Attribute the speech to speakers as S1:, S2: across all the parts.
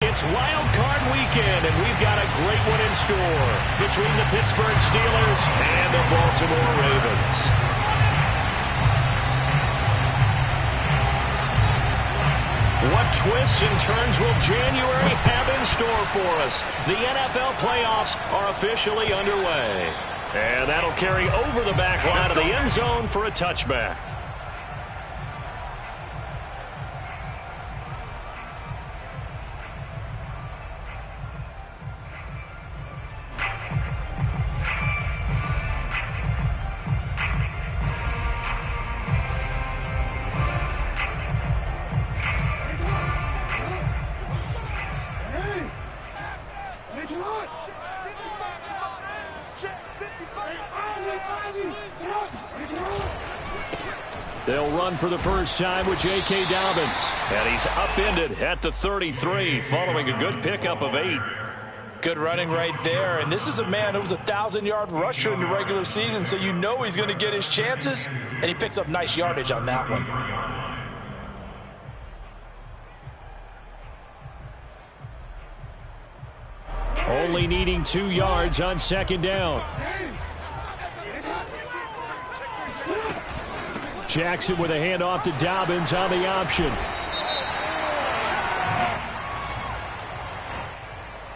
S1: It's Wild Card Weekend, and we've got a great one in store between the Pittsburgh Steelers and the Baltimore Ravens. What twists and turns will January have in store for us? The NFL playoffs are officially underway. And that'll carry over the back line of the end zone for a touchback. They'll run for the first time with J.K. Dobbins. And he's upended at the 33 following a good pickup of 8.
S2: Good running right there. And this is a man who was a 1,000-yard rusher in the regular season, so you know he's going to get his chances. And he picks up nice yardage on that one.
S1: Only needing 2 yards on second down. Jackson with a handoff to Dobbins on the option.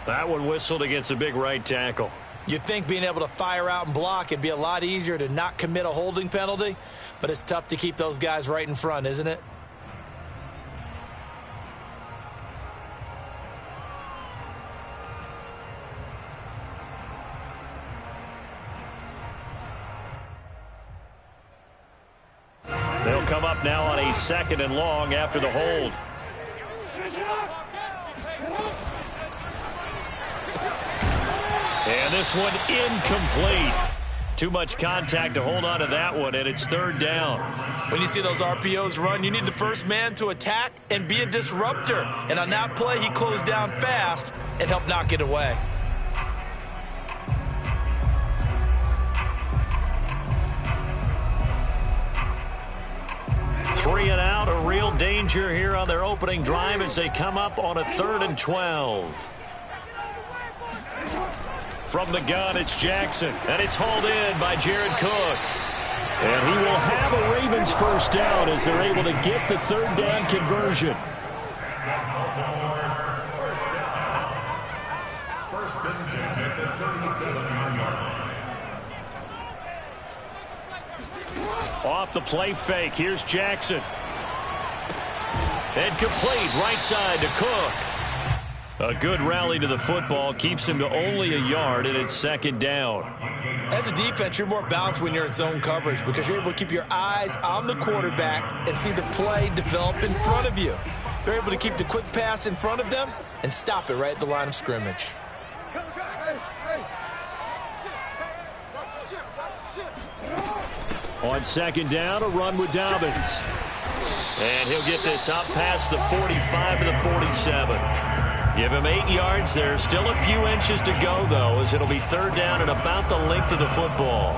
S1: That one whistled against a big right tackle.
S2: You'd think being able to fire out and block it'd be a lot easier to not commit a holding penalty, but it's tough to keep those guys right in front, isn't it?
S1: They'll come up now on a 2nd and long after the hold. And this one incomplete. Too much contact to hold on to that one, and it's 3rd down.
S2: When you see those RPOs run, you need the first man to attack and be a disruptor. And on that play, he closed down fast and helped knock it away.
S1: Three and out, a real danger here on their opening drive as they come up on a 3rd and 12. From the gun, it's Jackson, and it's hauled in by Jared Cook. And he will have a Ravens first down as they're able to get the 3rd down conversion.
S3: First and 10 at the 37-yard line.
S1: Off the play fake, here's Jackson. And complete right side to Cook. A good rally to the football keeps him to only a yard, and it's 2nd down.
S2: As a defense, you're more balanced when you're in zone coverage because you're able to keep your eyes on the quarterback and see the play develop in front of you. They're able to keep the quick pass in front of them and stop it right at the line of scrimmage.
S1: On 2nd down, a run with Dobbins. And he'll get this up past the 45 to the 47. Give him 8 yards there. Still a few inches to go, though, as it'll be 3rd down and about the length of the football.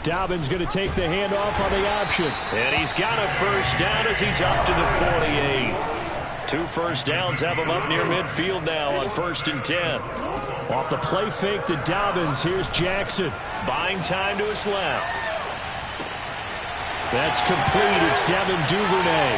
S1: Dobbins going to take the handoff on the option. And he's got a first down as he's up to the 48. 2 first downs have him up near midfield now on 1st and 10. Off the play fake to Dobbins, here's Jackson. Buying time to his left. That's complete. It's Devin Duvernay.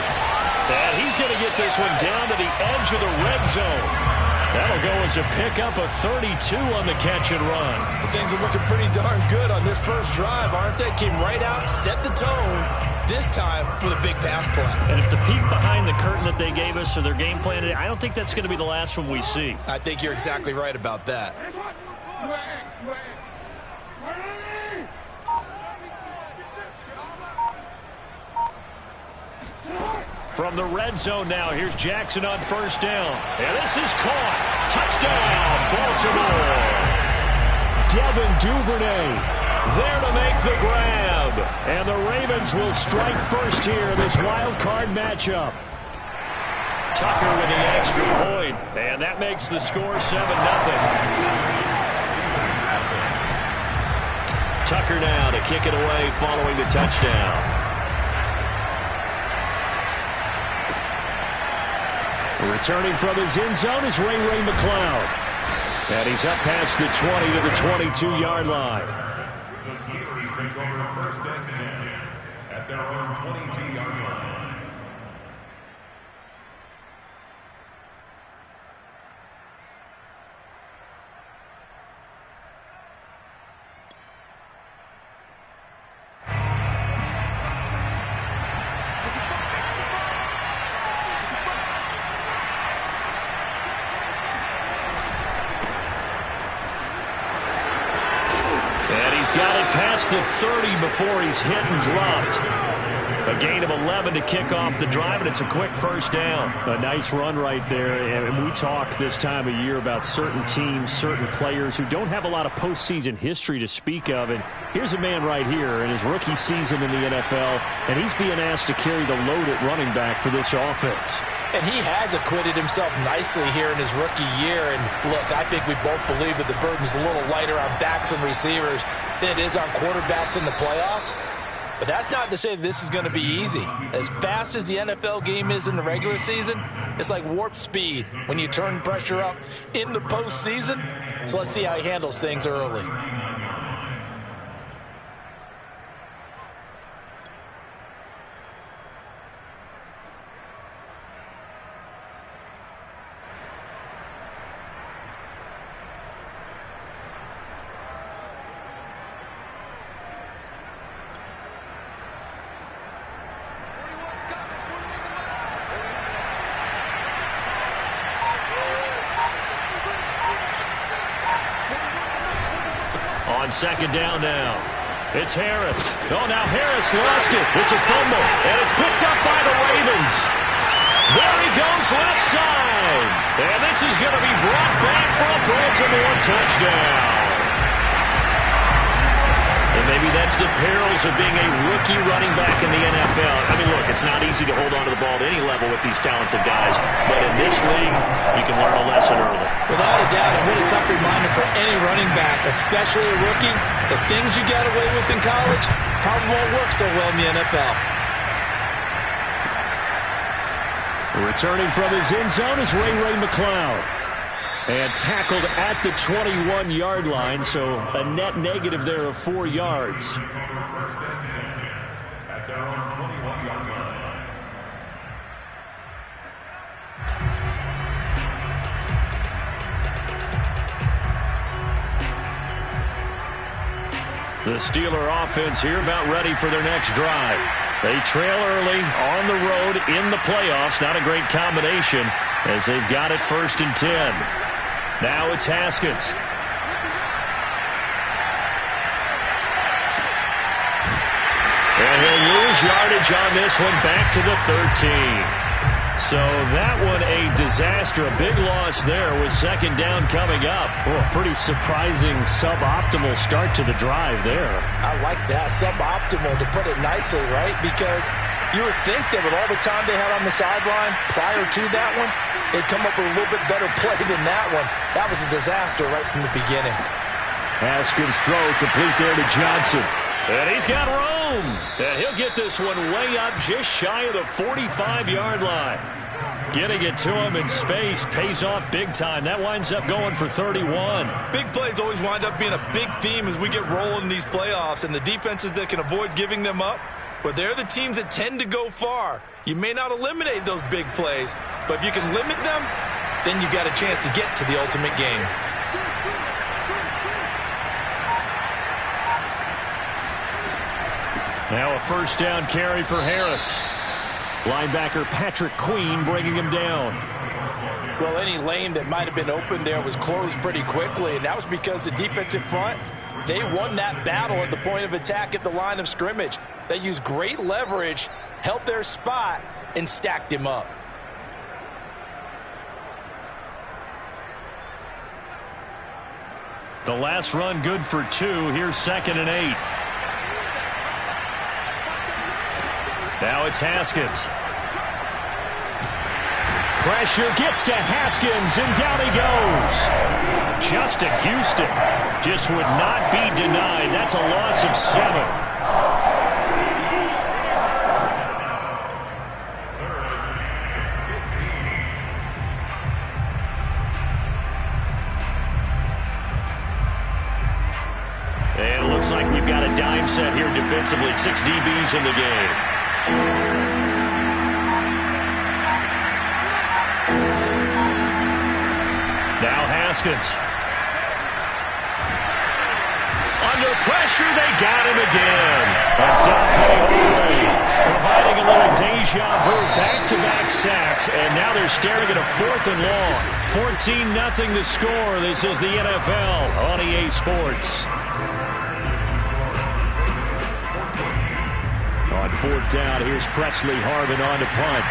S1: And he's going to get this one down to the edge of the red zone. That'll go as a pickup of 32 on the catch and run.
S2: Well, things are looking pretty darn good on this first drive, aren't they? Came right out, set the tone, this time with a big pass play.
S1: And if the peek behind the curtain that they gave us or their game plan today, I don't think that's going to be the last one we see.
S2: I think you're exactly right about that.
S1: From the red zone now, here's Jackson on first down. And this is caught. Touchdown, Baltimore. Devin Duvernay There to make the grab. And the Ravens will strike first here in this wild card matchup. Tucker with the extra point. And that makes the score 7-0. Tucker now to kick it away following the touchdown. Returning from his end zone is Ray McCloud. And he's up past the 20 to the 22-yard line.
S3: The Steelers take over first and 10 at their own 22-yard line.
S1: Got it past the 30 before he's hit and dropped. A gain of 11 to kick off the drive, and it's a quick first down. A nice run right there. And we talk this time of year about certain teams, certain players who don't have a lot of postseason history to speak of. And here's a man right here in his rookie season in the NFL, and he's being asked to carry the load at running back for this offense.
S2: And he has acquitted himself nicely here in his rookie year. And look, I think we both believe that the burden's a little lighter on backs and receivers than it is on quarterbacks in the playoffs. But that's not to say this is going to be easy. As fast as the NFL game is in the regular season, it's like warp speed when you turn pressure up in the postseason. So let's see how he handles things early.
S1: On second down now. It's Harris. Oh, now Harris lost it. It's a fumble, and it's picked up by the Ravens. There he goes left side. And this is going to be brought back for a Baltimore touchdown. And maybe that's the perils of being a rookie running back in the NFL. I mean, look, it's not easy to hold on to the ball at any level with these talented guys. But in this league, you can learn a lesson early. Without a doubt, and what a tough reminder for any running back, especially a rookie. The things you got away with in college probably won't work so well in the NFL. Returning from his end zone is Ray McCloud. And tackled at the 21-yard line, so a net negative there of 4 yards.
S3: First and 10 at their own 21-yard line.
S1: The Steeler offense here about ready for their next drive. They trail early on the road in the playoffs. Not a great combination as they've got it first and 10. Now it's Haskins. And he'll lose yardage on this one back to the 13. So that one a disaster. A big loss there with second down coming up. Oh, a pretty surprising suboptimal start to the drive there.
S2: I like that. Suboptimal, to put it nicely, right? Because you would think that with all the time they had on the sideline prior to that one, they'd come up with a little bit better play than that one. That was a disaster right from the beginning.
S1: Haskins' throw complete there to Johnson. And he's got room. And he'll get this one way up just shy of the 45-yard line. Getting it to him in space pays off big time. That winds up going for 31.
S2: Big plays always wind up being a big theme as we get rolling in these playoffs. And the defenses that can avoid giving them up, but they're the teams that tend to go far. You may not eliminate those big plays, but if you can limit them, then you got a chance to get to the ultimate game.
S1: Now a first down carry for Harris. Linebacker Patrick Queen bringing him down.
S2: Well, any lane that might have been open there was closed pretty quickly, and that was because the defensive front, they won that battle at the point of attack at the line of scrimmage. They used great leverage, held their spot, and stacked him up.
S1: The last run good for 2. Here's 2nd and 8. Now it's Haskins. Pressure gets to Haskins, and down he goes. Justin Houston just would not be denied. That's a loss of 7. And it looks like we've got a dime set here defensively. 6 DBs in the game. Now Haskins. Under pressure, they got him again. Providing a little deja vu. Back-to-back sacks, and now they're staring at a 4th and long. 14-0 the score. This is the NFL on EA Sports. On 4th down, here's Presley Harvin on to punt.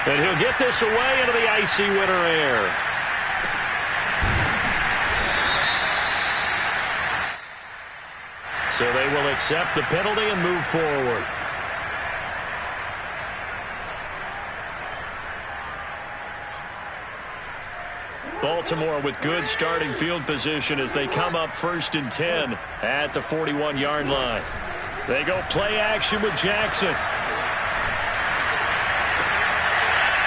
S1: And he'll get this away into the icy winter air. So they will accept the penalty and move forward. Baltimore with good starting field position as they come up 1st and 10 at the 41-yard line. They go play action with Jackson.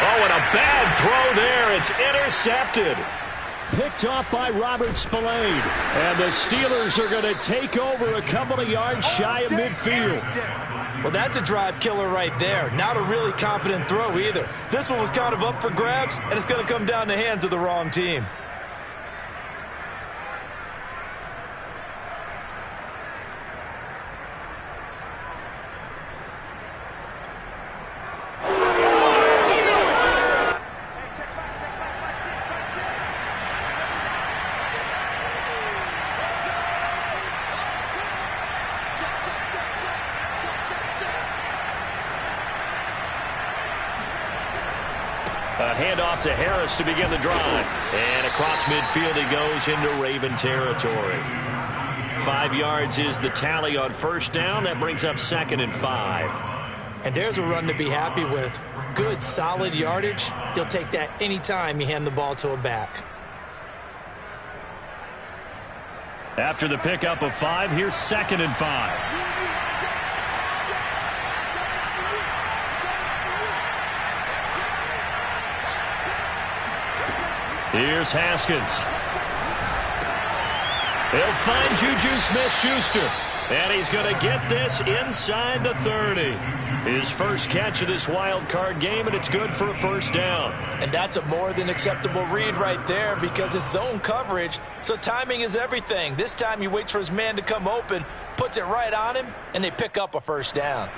S1: Oh, and a bad throw there. It's intercepted. Picked off by Robert Spillane. And the Steelers are going to take over a couple of yards shy of midfield.
S2: Well, that's a drive killer right there. Not a really confident throw either. This one was kind of up for grabs, and it's going to come down the hands of the wrong team.
S1: A handoff to Harris to begin the drive. And across midfield he goes into Raven territory. 5 yards is the tally on 1st down. That brings up 2nd and 5.
S2: And there's a run to be happy with. Good, solid yardage. You'll take that anytime you hand the ball to a back.
S1: After the pickup of 5, here's 2nd and 5. Here's Haskins. He'll find Juju Smith-Schuster. And he's going to get this inside the 30. His first catch of this wild card game, and it's good for a 1st down.
S2: And that's a more than acceptable read right there because it's zone coverage, so timing is everything. This time he waits for his man to come open, puts it right on him, and they pick up a 1st down.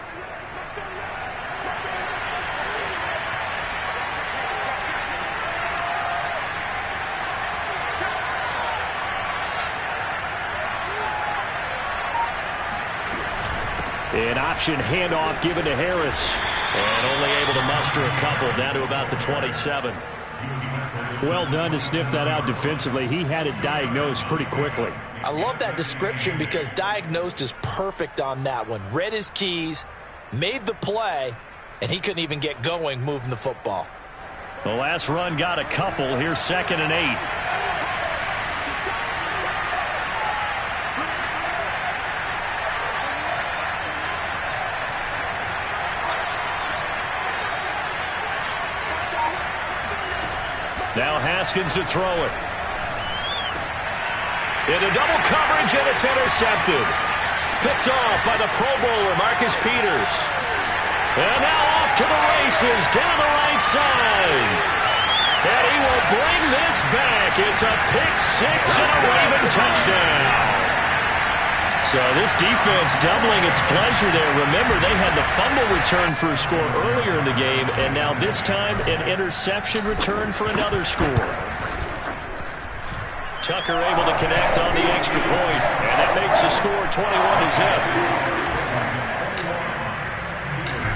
S1: An option handoff given to Harris. And only able to muster a couple down to about the 27.
S4: Well done to sniff that out defensively. He had it diagnosed pretty quickly.
S2: I love that description because diagnosed is perfect on that one. Read his keys, made the play, and he couldn't even get going moving the football.
S1: The last run got a couple. Here's 2nd and 8. Now Haskins to throw it. Into double coverage, and it's intercepted. Picked off by the Pro Bowler, Marcus Peters. And now off to the races, down the right side. And he will bring this back. It's a pick-6 and a Raven touchdown. So this defense doubling its pleasure there. Remember, they had the fumble return for a score earlier in the game, and now this time an interception return for another score. Tucker able to connect on the extra point, and that makes the score 21-0.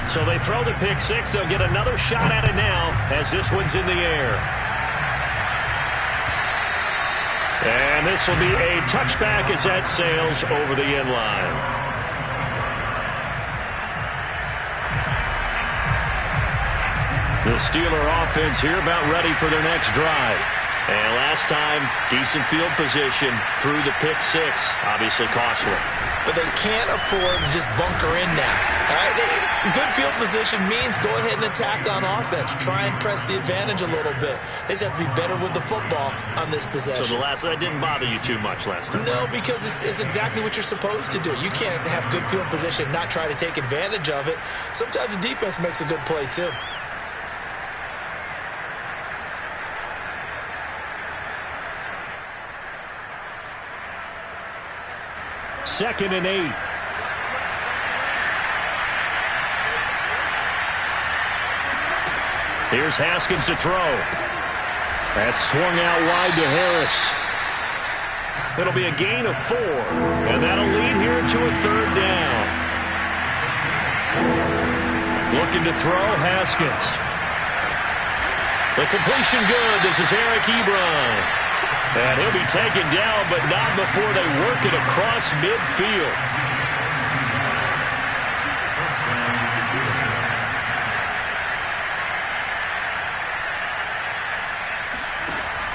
S1: So they throw the pick-6. They'll get another shot at it now as this one's in the air. And this will be a touchback as that sails over the end line. The Steeler offense here about ready for their next drive. And last time, decent field position through the pick six. Obviously costly.
S2: But they can't afford to just bunker in now. All right? Good field position means go ahead and attack on offense. Try and press the advantage a little bit. They just have to be better with the football on this possession.
S1: So that didn't bother you too much last time?
S2: No, because it's exactly what you're supposed to do. You can't have good field position and not try to take advantage of it. Sometimes the defense makes a good play too.
S4: Second and 8.
S1: Here's Haskins to throw.
S4: That's swung out wide to Harris.
S1: It'll be a gain of 4, and that'll lead here to a third down. Looking to throw, Haskins. The completion good. This is Eric Ebron. And he'll be taken down, but not before they work it across midfield.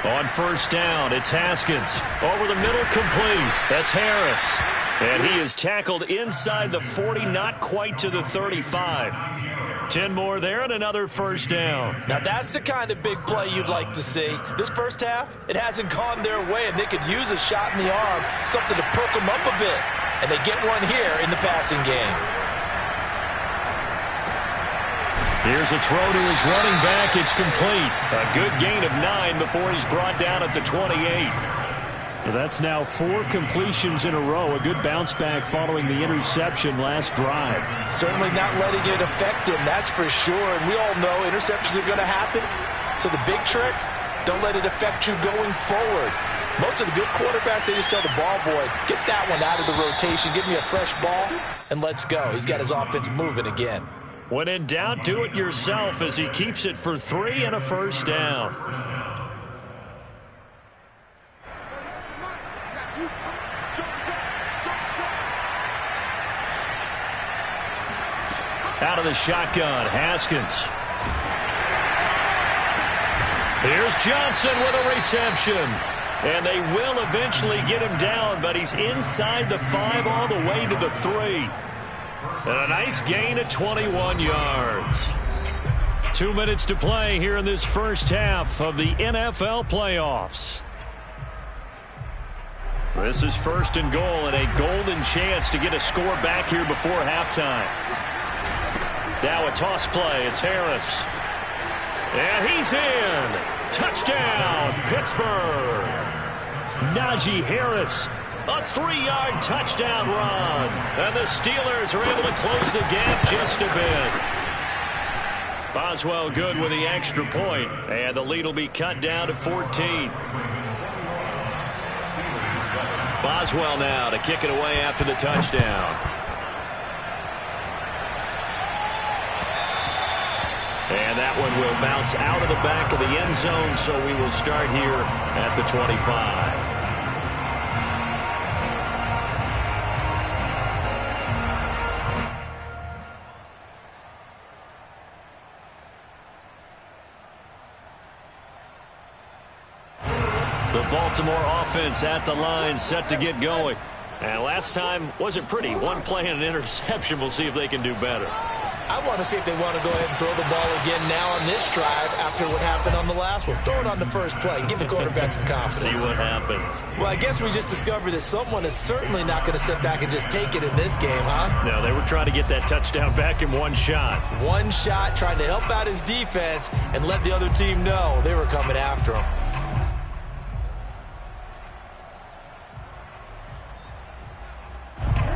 S1: On first down, it's Haskins. Over the middle, complete. That's Harris. And he is tackled inside the 40, not quite to the 35. 10 more there and another first down.
S2: Now that's the kind of big play you'd like to see. This first half, it hasn't gone their way, and they could use a shot in the arm, something to perk them up a bit. And they get one here in the passing game.
S1: Here's a throw to his running back. It's complete. A good gain of 9 before he's brought down at the 28.
S4: Well, that's now 4 completions in a row. A good bounce back following the interception last drive.
S2: Certainly not letting it affect him, that's for sure. And we all know interceptions are going to happen. So the big trick, don't let it affect you going forward. Most of the good quarterbacks, they just tell the ball boy, get that one out of the rotation, give me a fresh ball, and let's go. He's got his offense moving again.
S1: When in doubt, do it yourself as he keeps it for 3 and a first down. Out of the shotgun, Haskins. Here's Johnson with a reception. And they will eventually get him down, but he's inside the 5 all the way to the 3. And a nice gain of 21 yards. 2 minutes to play here in this first half of the NFL playoffs. This is first and goal and a golden chance to get a score back here before halftime. Now a toss play. It's Harris. And he's in. Touchdown, Pittsburgh. Najee Harris. A 3-yard touchdown run. And the Steelers are able to close the gap just a bit. Boswell good with the extra point. And the lead will be cut down to 14. Boswell now to kick it away after the touchdown. And that one will bounce out of the back of the end zone, so we will start here at the 25. The Baltimore offense at the line, set to get going. And last time wasn't pretty. One play and an interception. We'll see if they can do better.
S2: I want to see if they want to go ahead and throw the ball again now on this drive after what happened on the last one. Throw it on the first play. Give the quarterback some confidence.
S1: See what happens.
S2: Well, I guess we just discovered that someone is certainly not going to sit back and just take it in this game, huh?
S1: No, they were trying to get that touchdown back in one shot.
S2: One shot, trying to help out his defense and let the other team know they were coming after him.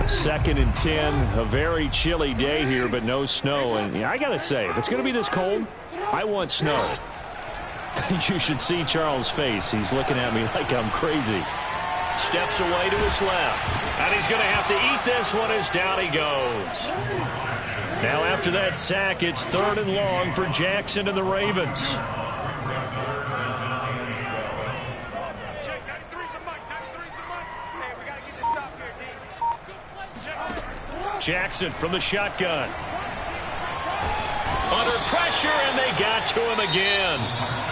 S4: Second and 10, a very chilly day here, but no snow. And I got to say, if it's going to be this cold, I want snow. You should see Charles' face. He's looking at me like I'm crazy.
S1: Steps away to his left. And he's going to have to eat this one as down he goes. Now after that sack, it's 3rd and long for Jackson and the Ravens. Jackson from the shotgun. Under pressure, and they got to him again.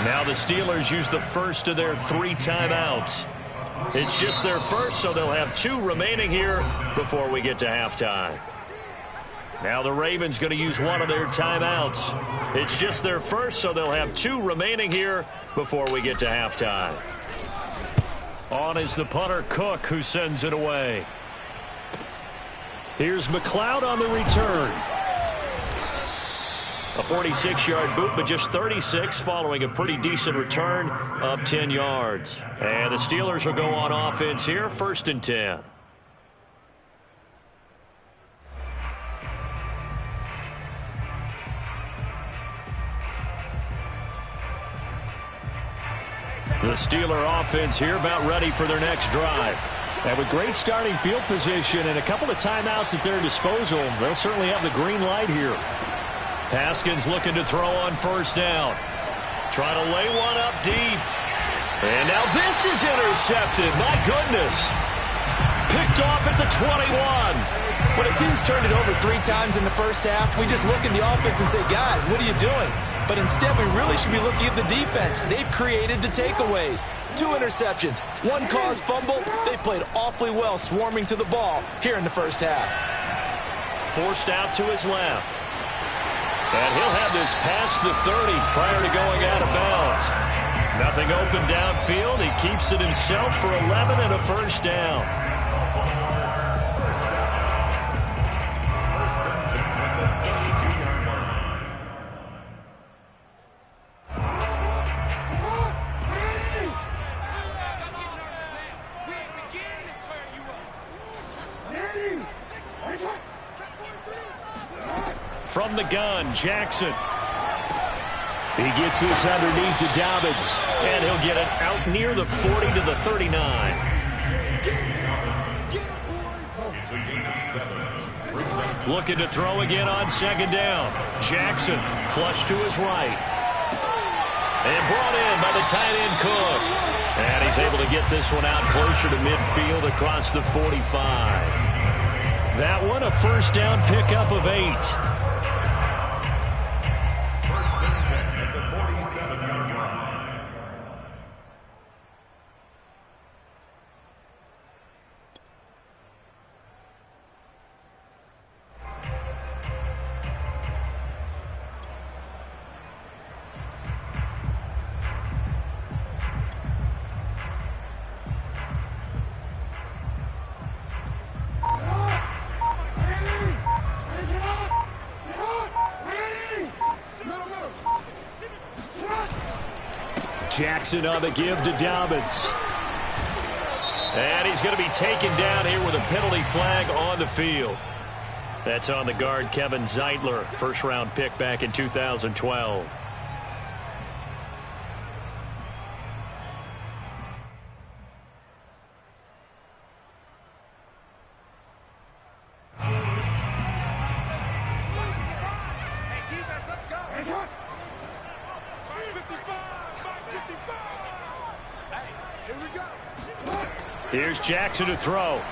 S1: Now the Steelers use the first of their 3 timeouts. It's just their first, so they'll have 2 remaining here before we get to halftime. Now the Ravens going to use one of their timeouts. It's just their first, so they'll have 2 remaining here before we get to halftime. On is the punter, Cook, who sends it away. Here's McLeod on the return. A 46-yard boot, but just 36 following a pretty decent return of 10 yards. And the Steelers will go on offense here, 1st and 10. The Steeler offense here about ready for their next drive. And with great starting field position and a couple of timeouts at their disposal, they'll certainly have the green light here. Haskins looking to throw on 1st down. Trying to lay one up deep. And now this is intercepted. My goodness. Picked off at the 21.
S2: When a team's turned it over 3 times in the first half, we just look at the offense and say, guys, what are you doing? But instead, we really should be looking at the defense. They've created the takeaways. 2 interceptions, 1 caused fumble. They played awfully well swarming to the ball here in the first half.
S1: Forced out to his left. And he'll have this past the 30 prior to going out of bounds. Nothing open downfield. He keeps it himself for 11 and a 1st down. From the gun, Jackson. He gets this underneath to Dobbins, and he'll get it out near the 40 to the 39. Looking to throw again on 2nd down. Jackson, flush to his right. And brought in by the tight end Cook. And he's able to get this one out closer to midfield across the 45. That one a 1st down pickup of 8. Jackson on the give to Dobbins. And he's going to be taken down here with a penalty flag on the field. That's on the guard, Kevin Zeitler, 1st-round pick back in 2012. Here's Jackson to throw.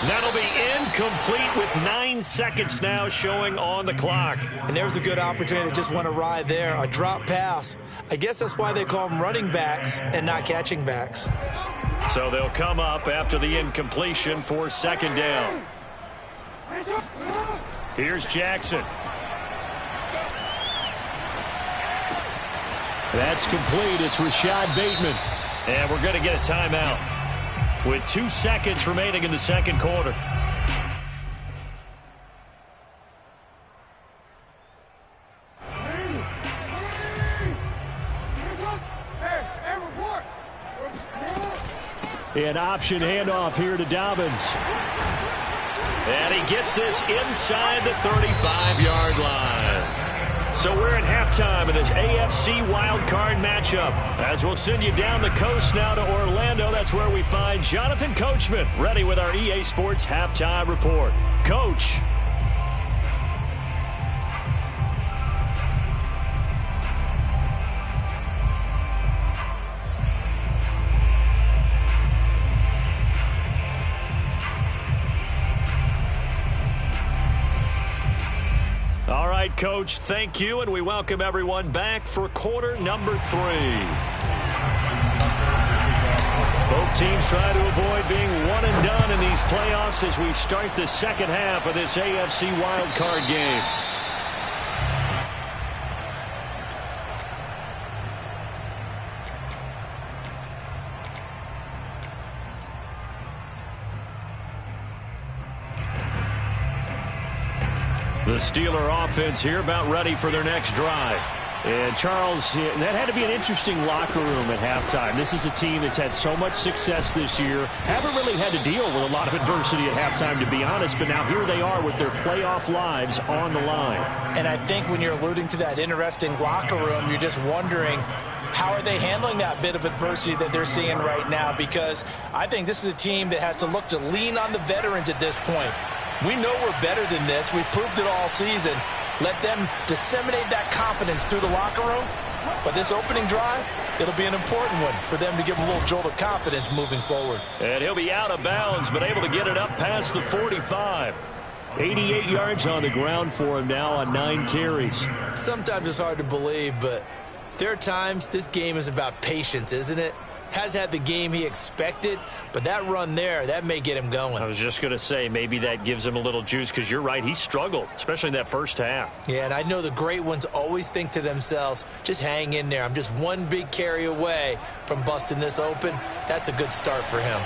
S1: That'll be incomplete with 9 seconds now showing on the clock.
S2: And there's a good opportunity to just want to ride there. A drop pass. I guess that's why they call them running backs and not catching backs.
S1: So they'll come up after the incompletion for 2nd down. Here's Jackson. That's complete. It's Rashad Bateman. And we're going to get a timeout with 2 seconds remaining in the 2nd quarter. An option handoff here to Dobbins. And he gets this inside the 35-yard line. So we're at halftime of this AFC wildcard matchup. As we'll send you down the coast now to Orlando, that's where we find Jonathan Coachman ready with our EA Sports halftime report. Coach. right, Coach, thank you, and we welcome everyone back for quarter number 3. Both teams try to avoid being one and done in these playoffs as we start the second half of this AFC wildcard game. The Steeler offense here about ready for their next drive.
S4: And Charles, that had to be an interesting locker room at halftime. This is a team that's had so much success this year. Haven't really had to deal with a lot of adversity at halftime, to be honest. But now here they are with their playoff lives on the line.
S2: And I think when you're alluding to that interesting locker room, you're just wondering, how are they handling that bit of adversity that they're seeing right now? Because I think this is a team that has to look to lean on the veterans at this point. We know we're better than this. We've proved it all season. Let them disseminate that confidence through the locker room. But this opening drive, it'll be an important one for them to give a little jolt of confidence moving forward.
S1: And he'll be out of bounds, but able to get it up past the 45. 88 yards on the ground for him now on 9 carries.
S2: Sometimes it's hard to believe, but there are times this game is about patience, isn't it? Has had the game he expected, but that run there, that may get him going.
S1: I was just going to say, maybe that gives him a little juice, because you're right, he struggled, especially in that first half.
S2: Yeah, and I know the great ones always think to themselves, just hang in there. I'm just one big carry away from busting this open. That's a good start for him.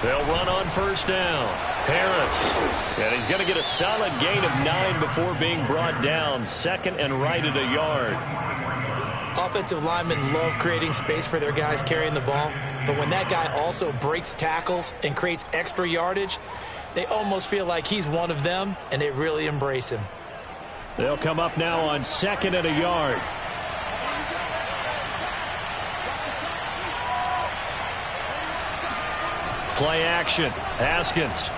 S1: They'll run on first down. Harris. And he's going to get a solid gain of 9 before being brought down. Second and right at a yard.
S2: Offensive linemen love creating space for their guys carrying the ball. But when that guy also breaks tackles and creates extra yardage, they almost feel like he's one of them, and they really embrace him.
S4: They'll come up now on second and a yard.
S1: Play action. Haskins.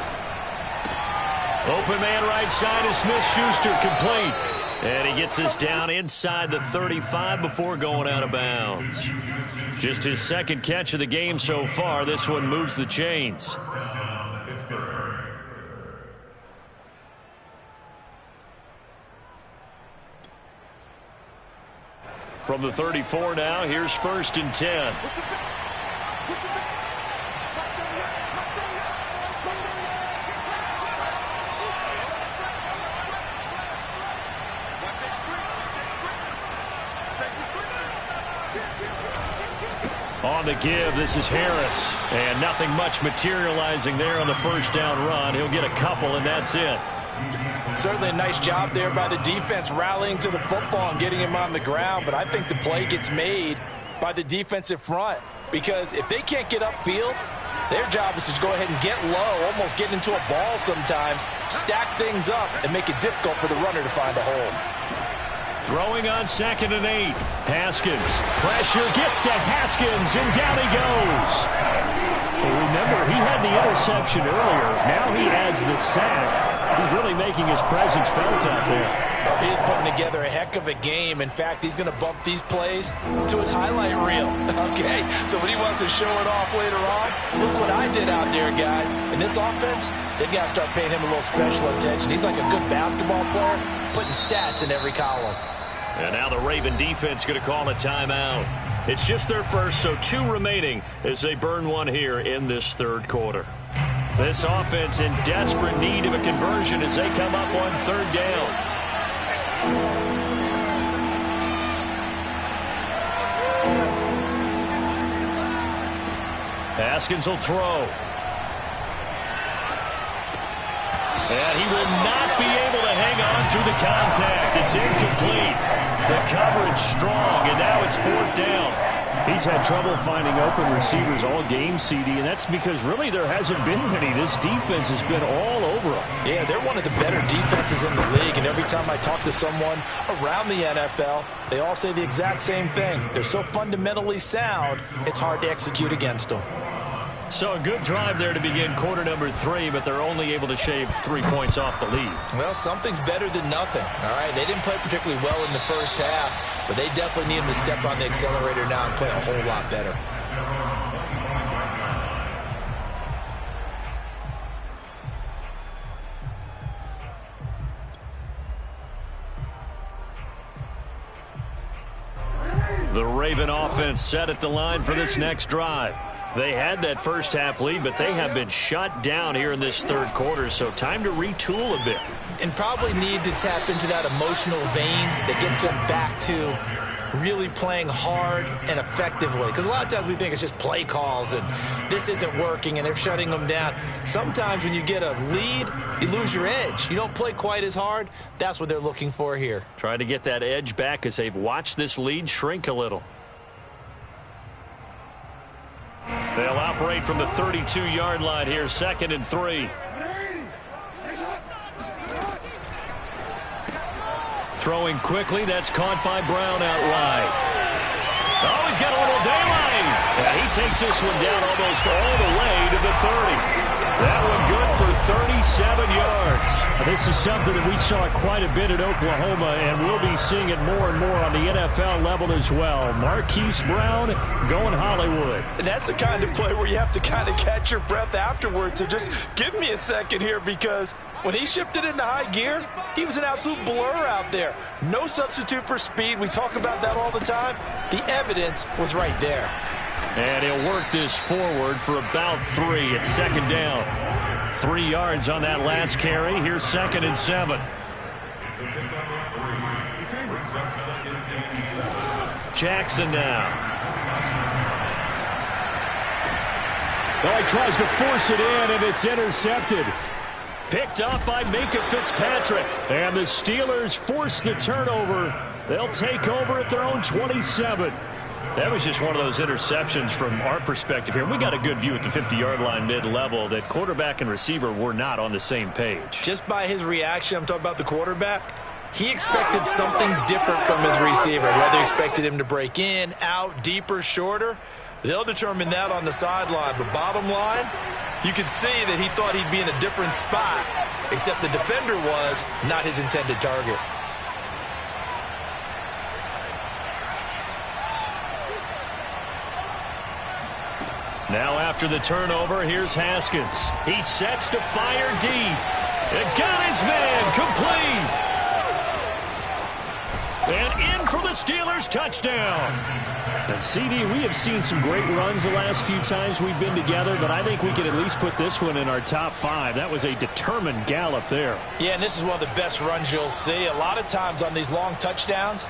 S1: Open man right side is Smith-Schuster, complete. And he gets us down inside the 35 before going out of bounds. Just his second catch of the game so far. This one moves the chains. From the 34 now, here's 1st and 10. On the give, this is Harris. And nothing much materializing there on the first down run. He'll get a couple, and that's it.
S2: Certainly a nice job there by the defense rallying to the football and getting him on the ground. But I think the play gets made by the defensive front. Because if they can't get upfield, their job is to go ahead and get low, almost get into a ball sometimes, stack things up, and make it difficult for the runner to find a hole.
S1: Throwing on 2nd and 8. Haskins. Pressure gets to Haskins, and down he goes.
S4: Well, remember, he had the interception earlier. Now he adds the sack. He's really making his presence felt out there.
S2: Well, he is putting together a heck of a game. In fact, he's going to bump these plays to his highlight reel. Okay? So when he wants to show it off later on, look what I did out there, guys. In this offense, they've got to start paying him a little special attention. He's like a good basketball player, putting stats in every column.
S1: And now the Raven defense going to call a timeout. It's just their first, so 2 remaining as they burn one here in this third quarter. This offense in desperate need of a conversion as they come up on 3rd down. Haskins will throw. And he will not be able to hang on through the contact. It's incomplete. The coverage strong, and now it's 4th down.
S4: He's had trouble finding open receivers all game, CD, and that's because really there hasn't been many. This defense has been all over them.
S2: Yeah, they're one of the better defenses in the league, and every time I talk to someone around the NFL, they all say the exact same thing. They're so fundamentally sound, it's hard to execute against them.
S1: So a good drive there to begin quarter number 3, but they're only able to shave 3 points off the lead.
S2: Well, something's better than nothing, all right? They didn't play particularly well in the first half, but they definitely need them to step on the accelerator now and play a whole lot better.
S1: The Raven offense set at the line for this next drive. They had that first half lead, but they have been shut down here in this third quarter, so time to retool a bit.
S2: And probably need to tap into that emotional vein that gets them back to really playing hard and effectively. Because a lot of times we think it's just play calls and this isn't working and they're shutting them down. Sometimes when you get a lead, you lose your edge. You don't play quite as hard. That's what they're looking for here.
S1: Trying to get that edge back as they've watched this lead shrink a little. They'll operate from the 32-yard line here, 2nd and 3. Throwing quickly, that's caught by Brown out wide. Oh, he's got a little daylight. Yeah, he takes this one down almost all the way to the 30. That one good for 37 yards.
S4: This is something that we saw quite a bit at Oklahoma, and we'll be seeing it more and more on the NFL level as well. Marquise Brown going Hollywood.
S5: And that's the kind of play where you have to kind of catch your breath afterwards. So just give me a second here, because when he shifted into high gear, he was an absolute blur out there. No substitute for speed. We talk about that all the time. The evidence was right there.
S1: And he'll work this forward for about 3 at 2nd down. 3 yards on that last carry. Here's 2nd and 7. Jackson now.
S4: Well, he tries to force it in, and it's intercepted.
S1: Picked off by Minka Fitzpatrick.
S4: And the Steelers force the turnover. They'll take over at their own 27.
S1: That was just one of those interceptions from our perspective here. We got a good view at the 50-yard line mid-level that quarterback and receiver were not on the same page.
S2: Just by his reaction, I'm talking about the quarterback, he expected something different from his receiver. Whether he expected him to break in, out, deeper, shorter, they'll determine that on the sideline. But bottom line, you could see that he thought he'd be in a different spot, except the defender was not his intended target.
S1: Now after the turnover, here's Haskins. He sets to fire deep. It got his man complete. And in for the Steelers, touchdown.
S4: And CD, we have seen some great runs the last few times we've been together, but I think we can at least put this one in our top 5. That was a determined gallop there.
S5: Yeah, and this is one of the best runs you'll see. A lot of times on these long touchdowns,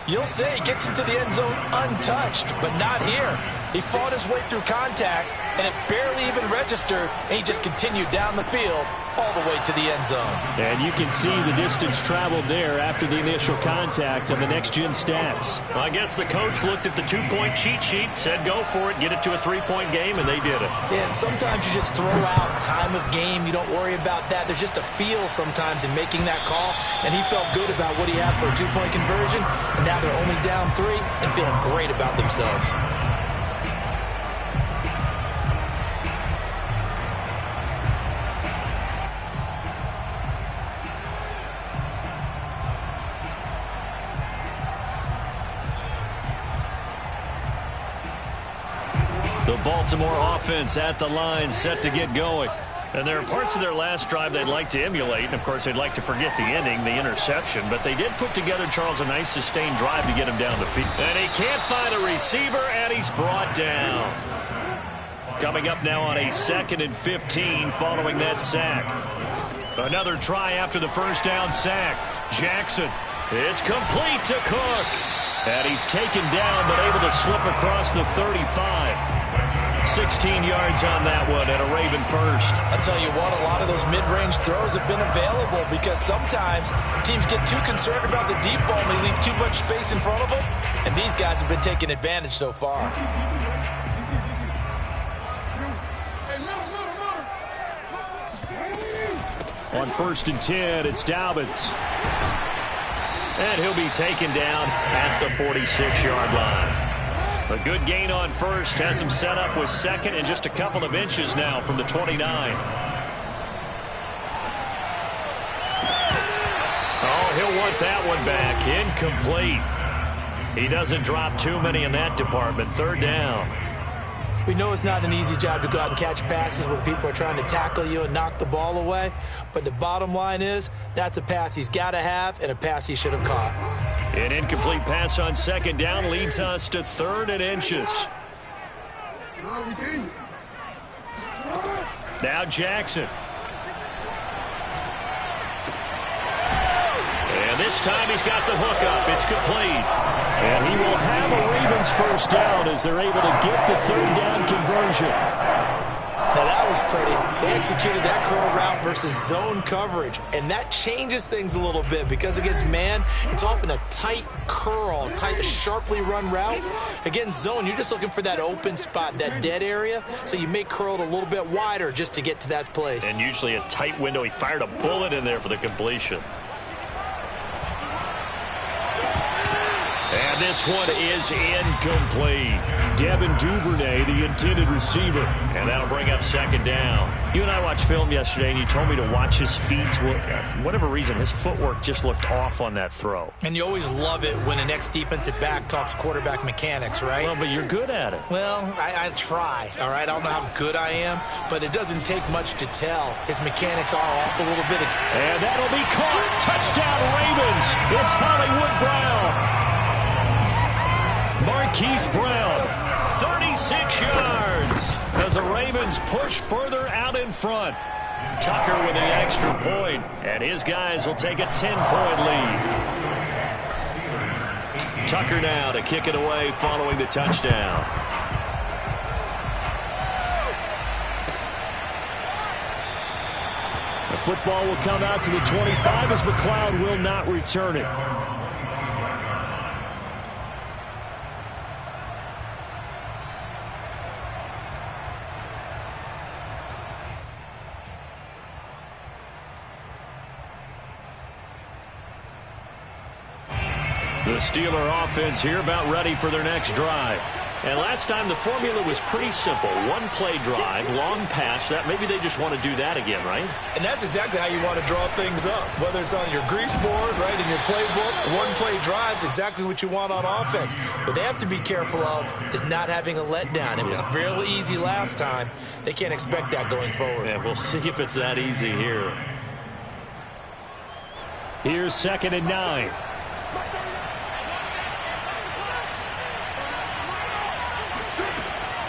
S5: you'll see he gets into the end zone untouched, but not here. He fought his way through contact, and it barely even registered, and he just continued down the field all the way to the end zone.
S4: And you can see the distance traveled there after the initial contact on the next-gen stats.
S1: Well, I guess the coach looked at the 2-point cheat sheet, said go for it, get it to a 3-point game, and they did it.
S2: Yeah, and sometimes you just throw out time of game. You don't worry about that. There's just a feel sometimes in making that call, and he felt good about what he had for a 2-point conversion, and now they're only down 3 and feeling great about themselves.
S1: The Baltimore offense at the line, set to get going. And there are parts of their last drive they'd like to emulate. And, of course, they'd like to forget the ending, the interception. But they did put together, Charles, a nice sustained drive to get him down the field. And he can't find a receiver, and he's brought down. Coming up now on a 2nd and 15 following that sack. Another try after the first down sack. Jackson. It's complete to Cook. And he's taken down, but able to slip across the 35. 16 yards on that one and a Raven first.
S5: I'll tell you what, a lot of those mid-range throws have been available because sometimes teams get too concerned about the deep ball and they leave too much space in front of them, and these guys have been taking advantage so far.
S4: On 1st and 10, it's Dobbins.
S1: And he'll be taken down at the 46-yard line. A good gain on first, has him set up with 2nd and just a couple of inches now from the 29. Oh, he'll want that one back. Incomplete. He doesn't drop too many in that department. 3rd down.
S2: We know it's not an easy job to go out and catch passes when people are trying to tackle you and knock the ball away. But the bottom line is, that's a pass he's got to have and a pass he should have caught.
S1: An incomplete pass on second down leads us to 3rd and inches. Now Jackson. And this time he's got the hook up. It's complete. And he will have a Ravens first down as they're able to get the 3rd down conversion.
S2: Now that was pretty. They executed that curl route versus zone coverage, and that changes things a little bit because against man, it's often a tight curl, tight, sharply run route. Against zone, you're just looking for that open spot, that dead area, so you may curl it a little bit wider just to get to that place.
S1: And usually a tight window. He fired a bullet in there for the completion. And this one is incomplete. Devin Duvernay, the intended receiver. And that'll bring up 2nd down. You and I watched film yesterday, and you told me to watch his feet. For whatever reason, his footwork just looked off on that throw.
S2: And you always love it when an ex-defensive back talks quarterback mechanics, right?
S1: Well, but you're good at it.
S2: Well, I try, all right? I don't know how good I am, but it doesn't take much to tell. His mechanics are off a little bit.
S1: And that'll be caught. Touchdown, Ravens. It's Hollywood Brown. Marquise Brown, 36 yards as the Ravens push further out in front. Tucker with the extra point, and his guys will take a 10-point lead. Tucker now to kick it away following the touchdown. The football will come out to the 25 as McLeod will not return it. The Steeler offense here about ready for their next drive. And last time the formula was pretty simple. One-play drive, long pass. That maybe they just want to do that again, right?
S2: And that's exactly how you want to draw things up. Whether it's on your grease board, right, in your playbook, one-play drive's exactly what you want on offense. What they have to be careful of is not having a letdown. It was fairly easy last time. They can't expect that going forward.
S1: Yeah, we'll see if it's that easy here. Here's 2nd and 9.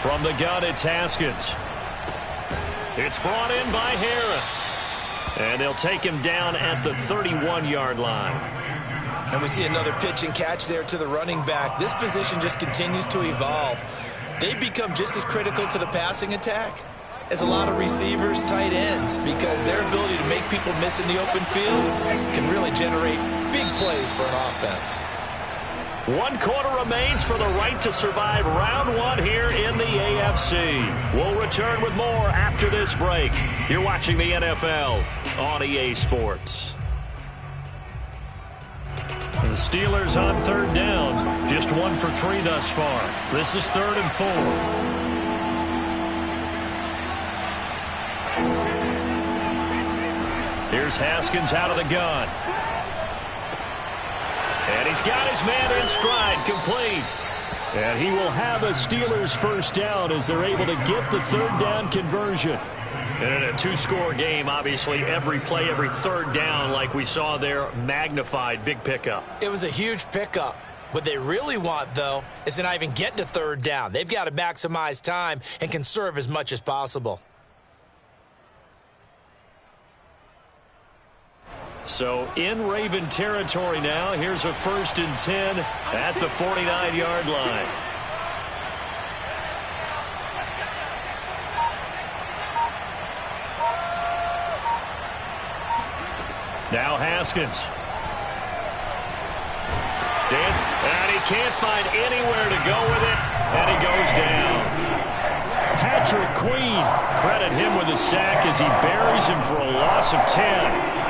S1: From the gun, it's Haskins. It's brought in by Harris. And they'll take him down at the 31-yard line.
S2: And we see another pitch and catch there to the running back. This position just continues to evolve. They become just as critical to the passing attack as a lot of receivers, tight ends, because their ability to make people miss in the open field can really generate big plays for an offense.
S1: 1 quarter remains for the right to survive round 1 here in the AFC. We'll return with more after this break. You're watching the NFL on EA Sports. The Steelers on 3rd down. Just 1 for 3 thus far. This is 3rd and 4. Here's Haskins out of the gun. And he's got his man in stride, complete. And he will have a Steelers first down as they're able to get the 3rd down conversion. And in a 2-score game, obviously, every play, every 3rd down, like we saw there, magnified, big pickup.
S2: It was a huge pickup. What they really want, though, is to not even get to 3rd down. They've got to maximize time and conserve as much as possible.
S1: So in Raven territory now. Here's a 1st and 10 at the 49-yard line. Now Haskins. And he can't find anywhere to go with it, and he goes down. Patrick Queen, credit him with a sack as he buries him for a loss of 10.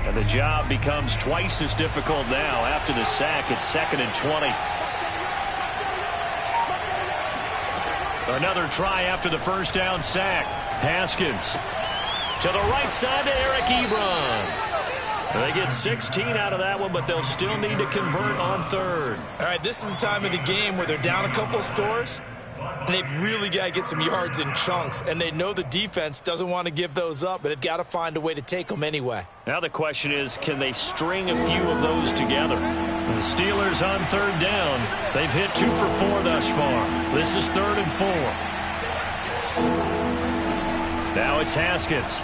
S1: And the job becomes twice as difficult now after the sack. It's 2nd and 20. Another try after the first down sack. Haskins to the right side to Eric Ebron. They get 16 out of that one, but they'll still need to convert on 3rd.
S2: All right, this is the time of the game where they're down a couple of scores. And they've really got to get some yards in chunks, and they know the defense doesn't want to give those up, but they've got to find a way to take them anyway.
S1: Now the question is, can they string a few of those together? The Steelers on 3rd down. They've hit 2 for 4 thus far. This is 3rd and 4. Now it's Haskins.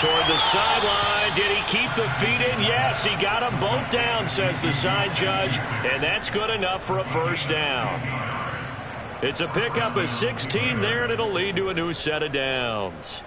S1: Toward the sideline. Did he keep the feet in? Yes, he got them both down, says the side judge, and that's good enough for a 1st down. It's a pickup of 16 there, and it'll lead to a new set of downs.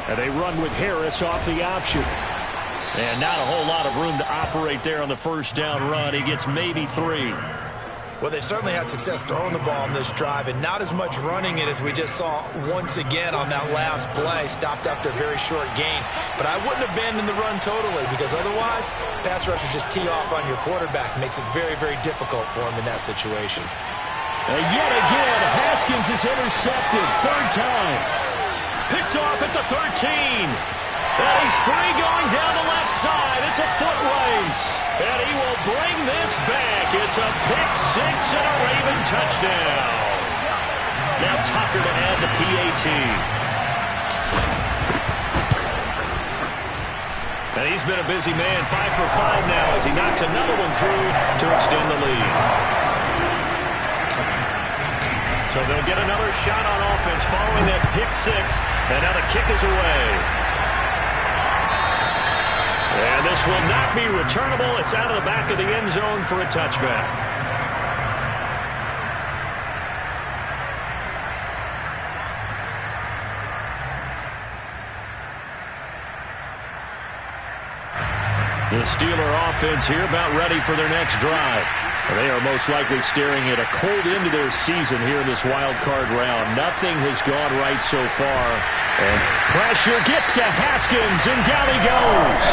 S1: And they run with Harris off the option. And not a whole lot of room to operate there on the 1st down run. He gets maybe 3.
S2: Well, they certainly had success throwing the ball on this drive, and not as much running it as we just saw once again on that last play. Stopped after a very short gain. But I wouldn't abandon the run totally, because otherwise, pass rushers just tee off on your quarterback. Makes it very, very difficult for him in that situation.
S1: And yet again, Haskins is intercepted. 3rd time. Picked off at the 13. And he's free going down the left side. It's a foot race. And he will bring this back. It's a pick 6 and a Raven touchdown. Now Tucker to add the PAT. And he's been a busy man. 5 for 5 now as he knocks another one through to extend the lead. So they'll get another shot on offense following that pick 6. And now the kick is away. And this will not be returnable. It's out of the back of the end zone for a touchback. The Steeler offense here about ready for their next drive. They are most likely staring at a cold end to their season here in this wild card round. Nothing has gone right so far. And pressure gets to Haskins, and down he goes.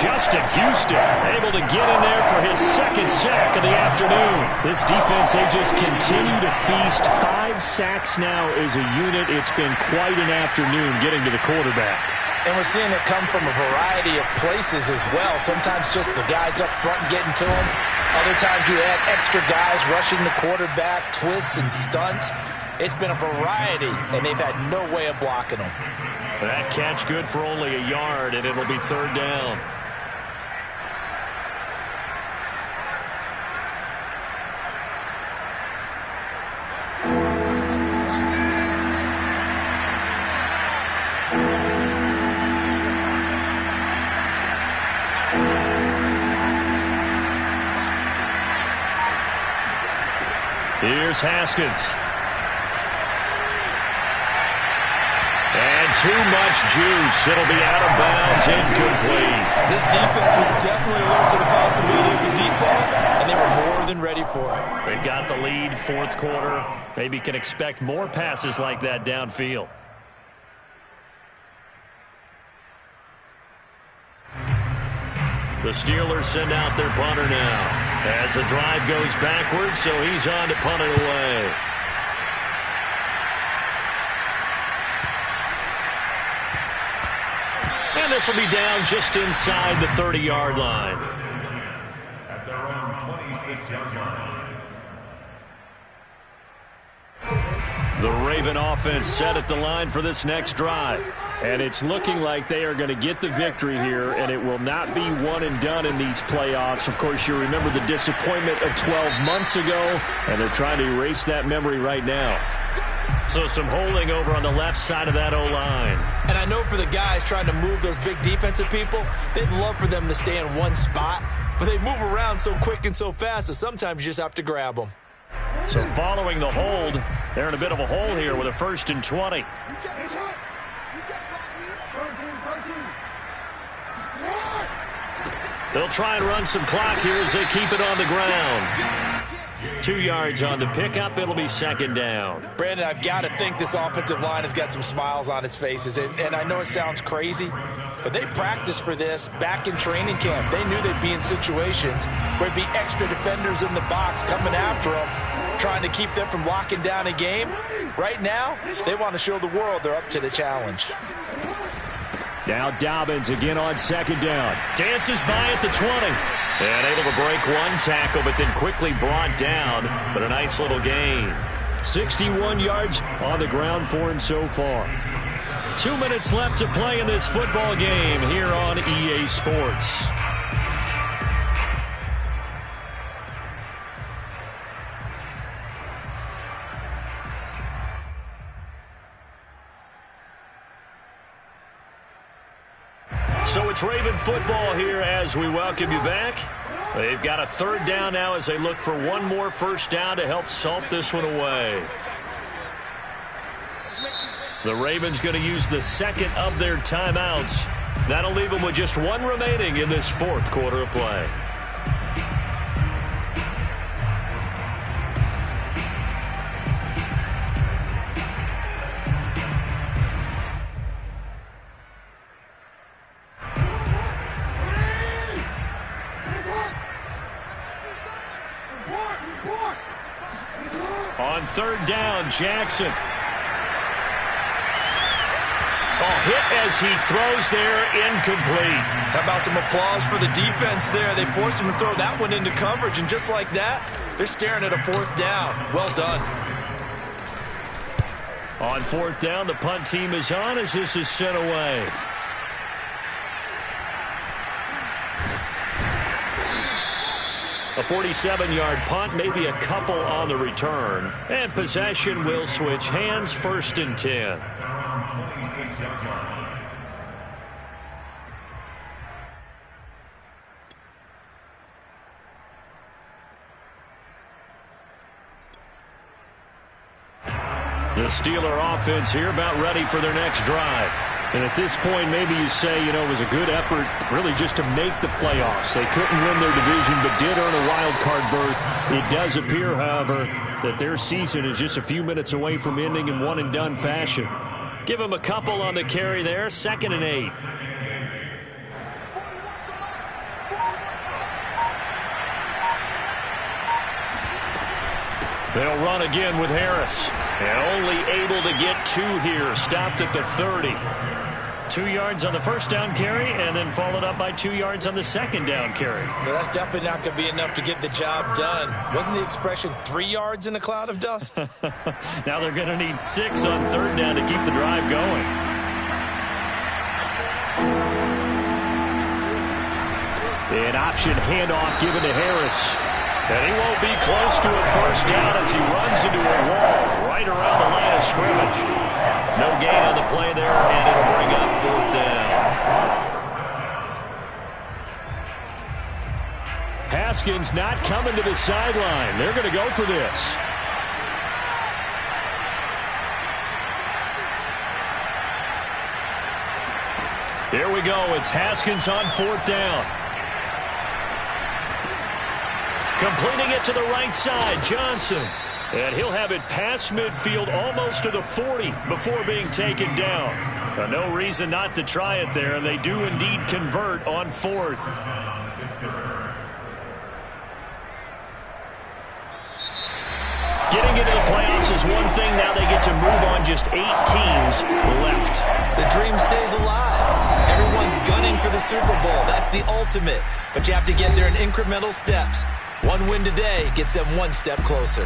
S1: Justin Houston able to get in there for his 2nd sack of the afternoon. This defense, they just continue to feast. 5 sacks now as a unit. It's been quite an afternoon getting to the quarterback.
S5: And we're seeing it come from a variety of places as well. Sometimes just the guys up front getting to him. Other times you add extra guys rushing the quarterback, twists and stunts. It's been a variety, and they've had no way of blocking them.
S1: That catch good for only a yard, and it'll be 3rd down. Here's Haskins. And too much juice. It'll be out of bounds, incomplete.
S2: This defense was definitely alert to the possibility of the deep ball, and they were more than ready for it.
S1: They've got the lead, 4th quarter. Maybe can expect more passes like that downfield. The Steelers send out their punter now. As the drive goes backwards, so he's on to punt it away. And this will be down just inside the 30-yard line.
S3: At their own 26-yard line.
S1: The Raven offense set at the line for this next drive.
S4: And it's looking like they are going to get the victory here, and it will not be one and done in these playoffs. Of course, you remember the disappointment of 12 months ago, and they're trying to erase that memory right now.
S1: So some holding over on the left side of that O-line.
S2: And I know for the guys trying to move those big defensive people, they'd love for them to stay in one spot, but they move around so quick and so fast that sometimes you just have to grab them.
S1: So following the hold, they're in a bit of a hole here with a 1st and 20. They'll try and run some clock here as they keep it on the ground. 2 yards on the pickup. It'll be second down.
S5: Brandon, I've got to think this offensive line has got some smiles on its faces. And I know it sounds crazy, but they practiced for this back in training camp. They knew they'd be in situations where there'd be extra defenders in the box coming after them, trying to keep them from locking down a game. Right now, they want to show the world they're up to the challenge.
S4: Now Dobbins again on second down.
S1: Dances by at the 20. And able to break one tackle, but then quickly brought down. But a nice little gain.
S4: 61 yards on the ground for him so far.
S1: 2 minutes left to play in this football game here on EA Sports. So it's Raven football here as we welcome you back. They've got a third down now as they look for one more first down to help salt this one away. The Ravens going to use the second of their timeouts. That'll leave them with just one remaining in this fourth quarter of play. On third down, Jackson. Hit as he throws there, incomplete.
S2: How about some applause for the defense there? They forced him to throw that one into coverage, and just like that, they're staring at a fourth down. Well done.
S1: On fourth down, the punt team is on as this is sent away. A 47-yard punt, maybe a couple on the return. And possession will switch hands, first and 10. The Steeler offense here about ready for their next drive.
S4: And at this point, maybe you say, you know, it was a good effort really just to make the playoffs. They couldn't win their division, but did earn a wild card berth. It does appear, however, that their season is just a few minutes away from ending in one-and-done fashion.
S1: Give them a couple on the carry there, 2nd and 8. They'll run again with Harris. And only able to get 2 here. Stopped at the 30. 2 yards on the first down carry, and then followed up by 2 yards on the second down carry.
S2: Well, that's definitely not going to be enough to get the job done. Wasn't the expression 3 yards in a cloud of dust?
S1: Now they're going to need 6 on third down to keep the drive going.
S4: An option handoff given to Harris.
S1: And he won't be close to a first down as he runs into a wall right around the line of scrimmage. No gain on the play there, and it'll bring up fourth down.
S4: Haskins not coming to the sideline. They're going to go for this.
S1: Here we go. It's Haskins on fourth down. Completing it to the right side, Johnson. And he'll have it past midfield almost to the 40 before being taken down. No reason not to try it there, and they do indeed convert on fourth. Getting into the playoffs is one thing. Now they get to move on. Just 8 teams left.
S2: The dream stays alive. Everyone's gunning for the Super Bowl. That's the ultimate. But you have to get there in incremental steps. One win today gets them one step closer.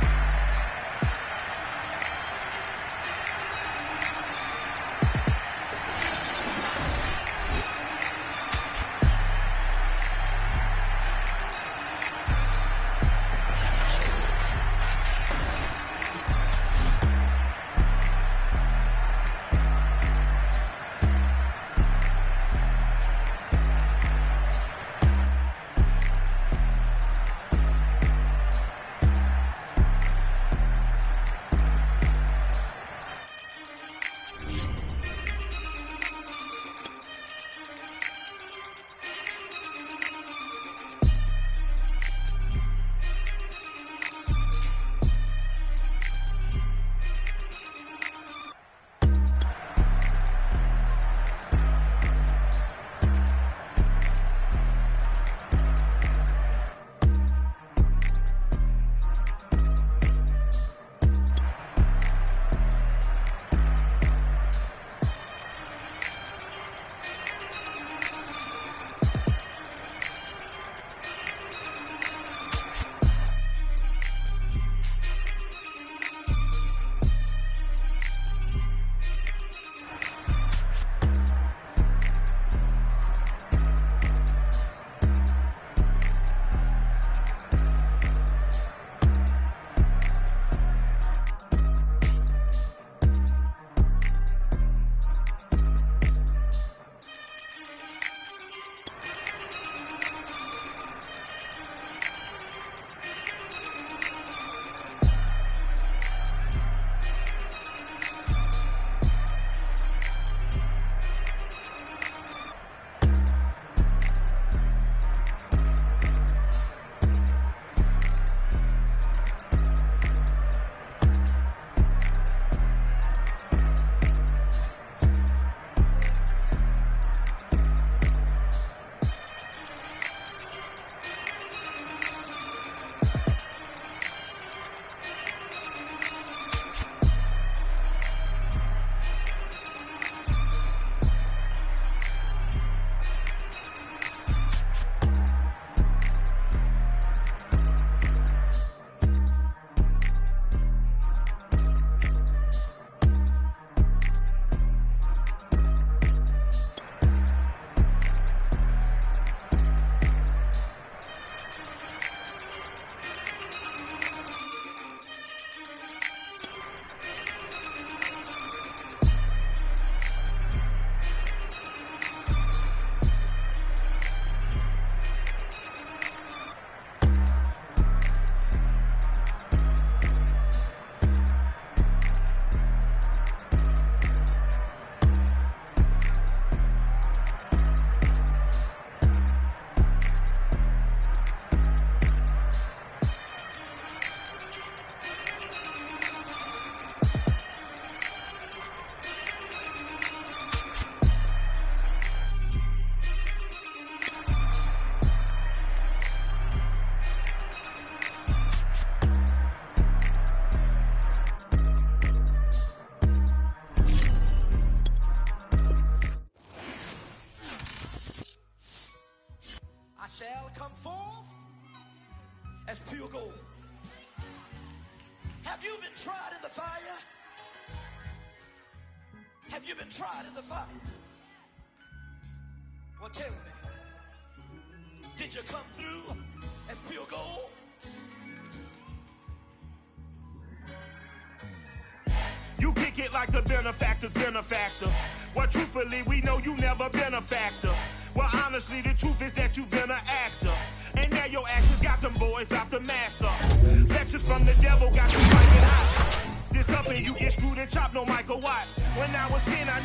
S6: as pure gold. Have you been tried in the fire? Have you been tried in the fire? Well, tell me, did you come through as pure gold?
S7: You kick it like the benefactor's benefactor. Well, truthfully, we know you never been a factor. Well, honestly, the truth is that you've been an actor. And now your actions got them boys about to mass up. Lectures from the devil got you fighting hot. This up and you get screwed and chopped, no Michael Watts. When I was 10, I